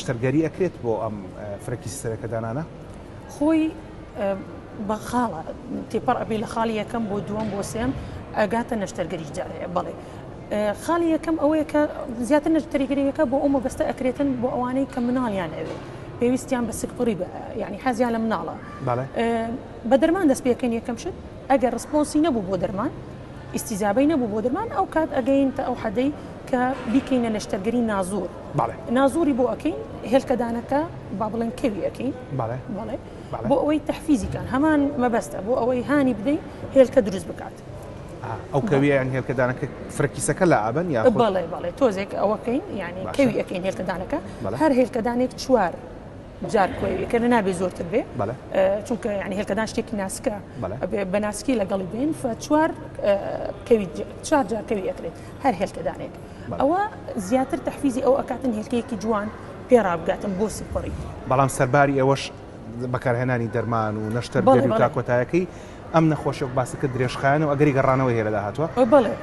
شتەرگەری ئەکرێت بۆ ئەم فرەکی سەرەکە دانانە؟ خۆی بە خاڵە تێپەڕ ئەبێ لە خاڵی یەکەم بۆ دووەم بۆ سێم ئەگاتە نەشتەرگەریش جارەیە بەڵێ. خاڵی یەکەم ئەوەیە کە زیاتر نەشتەرگەریەکە بۆ ئەو مەبەستە ئەکرێتن بۆ ئەوانەی کە مناڵیان ئەوێ پێویستیان بە سکپڕی بە ینی حەزیان لە مناڵە بە دەرمان دەست پێکەن یەکەم شت ئەگەر ڕسپۆنسی نەبوو بۆ دەرمان ئیسیزابەی نەبوو بۆ دەرمان ئەو کات ئەگەینتە ئەو حەدەی کە بیکەینە نەشتەرگەری نازور نازوری بۆ ئەەکەین هێلکەدانەکە با بڵێن کەوی ئەەکەین بۆ ئەوەی تەحفیزیکان هەمان مەبەستە بۆ ئەوەی هانی بدەین هێلکە دروست بکات. ئەو کەویان هێلکەدانەکە فرەکیسەکە لە ئابن یا بەڵێ تۆزێک ئەوەکەین ینی کەوی ئەەکەین هێلکەدانەکە هەر هێلکەدانێک چوار جار کوێویکە نابێ زۆرتر بێ چونکە ینی هێلکەدان شتێکی ناسکە بە ناسکی لەگەڵی بین چوار جار کەوی ئەکرێت هەر هێلکەدانێک ئەوە زیاتر تەحفیزی ئەو ئەکاتن هێلکەیەکی جوان پێڕابگاتن بۆ سپڕی. بەڵام سەرباری ئەوەش بەکارهێنانی دەرمان و نەشتەرگەری و تاکۆتایەکەی ئەم نەخۆشیە باسەکە درێژخایەن و ئەگەری گەڕانەوە هێلە داهاتوە؟ بەڵێ